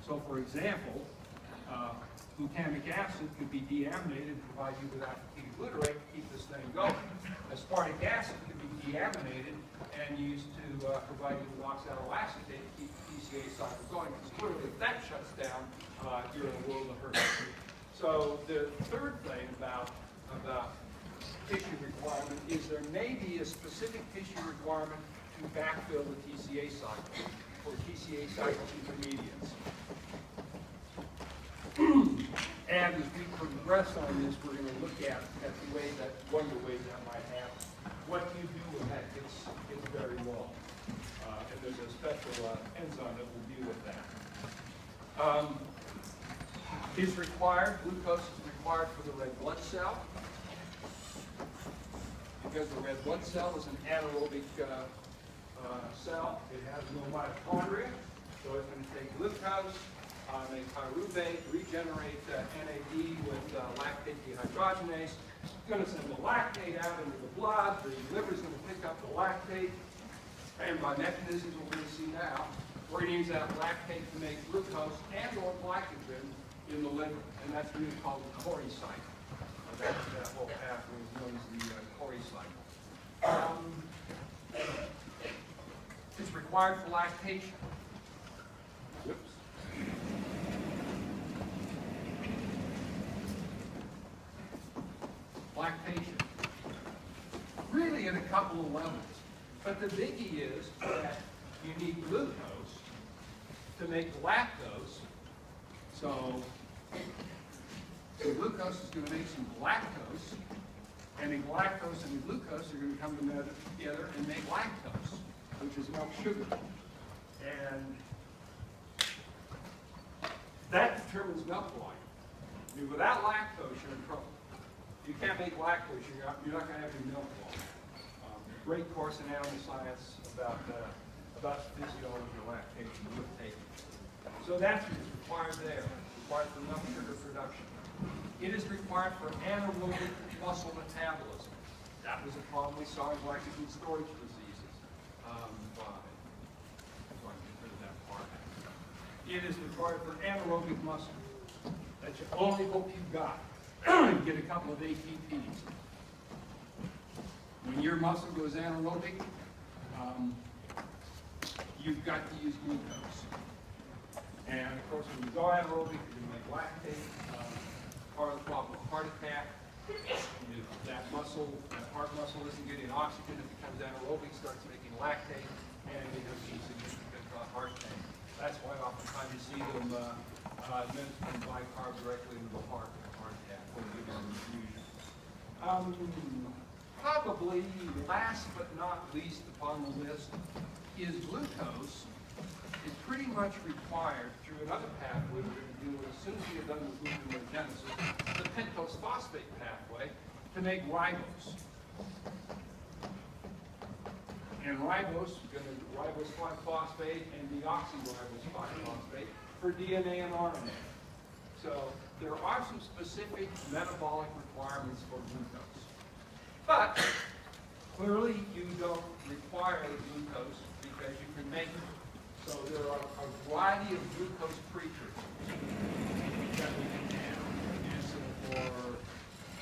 So for example, glutamic acid could be deaminated to provide you with alpha-ketoglutarate to keep this thing going. Aspartic acid could be deaminated and used to provide you with oxaloacetate to keep the TCA cycle going. Because clearly if that shuts down, you're in a world of hurt. So the third thing about tissue requirement is there may be a specific tissue requirement to backfill the TCA cycle or TCA cycle intermediates. And as we progress on this, we're going to look at the way that one of the ways that might happen. What do you do when that gets very low? And there's a special enzyme that will deal with that. Is required, glucose is required for the red blood cell, because the red blood cell is an anaerobic cell. It has no mitochondria, so it's going to take glucose, make pyruvate, regenerate NAD with lactate dehydrogenase. It's going to send the lactate out into the blood. The liver is going to pick up the lactate, and by mechanisms we're going to see now, we're going to use that lactate to make glucose and or glycogen in the liver, and that's really called the Cori cycle. That whole pathway is known as the Cori cycle. It's required for lactation. Whoops. Lactation. Really at a couple of levels. But the biggie is that you need glucose to make lactose. So glucose is going to make some lactose, and the galactose and the glucose are going to come together and make lactose, which is milk sugar. And that determines milk volume. I mean, without lactose, you're in trouble. You can't make lactose, you're not going to have any milk volume. Great course in animal science about the physiology of lactation. We'll take it. So that's what's required there. Required for milk sugar production. It is required for anaerobic muscle metabolism. That was a problem we saw in glycogen storage diseases. So I can get rid of that part. It is required for anaerobic muscle. That you only hope you got. Get a couple of ATPs. When your muscle goes anaerobic, you've got to use glucose. And of course, when you go anaerobic, you're going to make lactate. Part of the problem with heart attack is that muscle, that heart muscle isn't getting oxygen. It becomes anaerobic, starts making lactate, and it has a significant heart pain. That's why oftentimes you see them administering bicarb directly into the heart attack when you give them infusion. Probably last but not least upon the list is glucose. Is pretty much required through another pathway we're going to do as soon as we get done with gluconeogenesis, the pentose phosphate pathway, to make ribose. And ribose, ribose 5-phosphate and deoxyribose 5-phosphate for DNA and RNA. So there are some specific metabolic requirements for glucose. But clearly you don't require the glucose because you can make it. So there are a variety of glucose precursors that we can have. And so for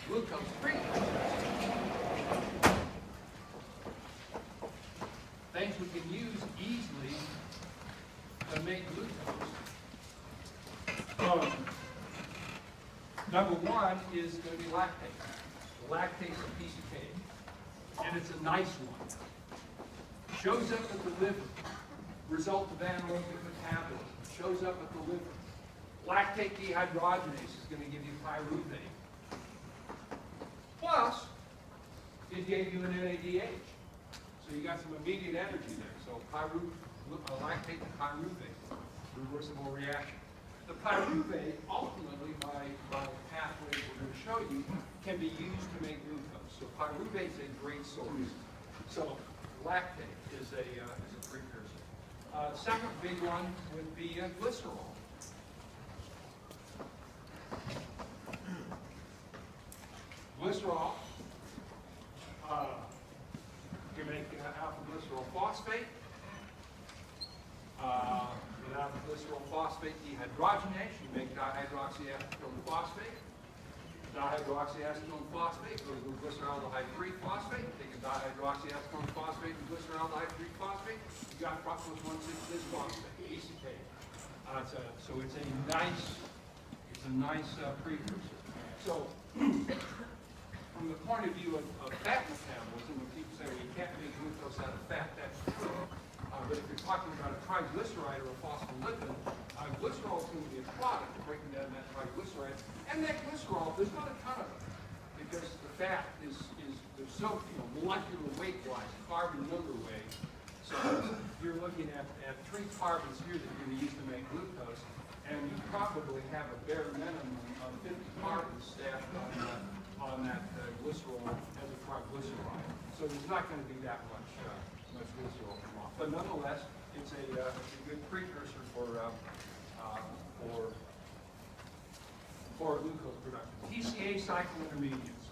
glucose precursors, things we can use easily to make glucose. Number one is going to be lactate. Lactate is a piece of cake, and it's a nice one. Shows up at the liver, result of anaerobic metabolism. Shows up at the liver. Lactate dehydrogenase is going to give you pyruvate. Plus, it gave you an NADH. So you got some immediate energy there. So lactate to pyruvate, reversible reaction. The pyruvate, ultimately, by pathways we're going to show you, can be used to make glucose. So pyruvate is a great source. So lactate is a precursor. Second big one would be glycerol. Glycerol, you make alpha glycerol phosphate. With alpha glycerol triglycerol phosphate dehydrogenase, you make dihydroxyacetylene phosphate. Dihydroxyacetylene phosphate goes to glyceraldehyde 3-phosphate. Take a dihydroxyacetylene phosphate and glyceraldehyde 3-phosphate. You got fructose 1,6-bisphosphate, ACK. So it's a nice precursor. So from the point of view of fat metabolism, when people say, well, you can't make glucose out of fat, that's true. But if you're talking about a triglyceride or a phospholipid, glycerol is going to be a product of breaking down that triglyceride. And that glycerol, there's not a ton of it, because the fat is there's so, molecular weight-wise, carbon number weight. So you're looking at 3 carbons here that you're going to use to make glucose, and you probably have a bare minimum of 50 carbons stashed on that glycerol as a triglyceride. So there's not going to be that much glycerol come off. But nonetheless, it's a good precursor for glucose production. TCA cycle intermediates.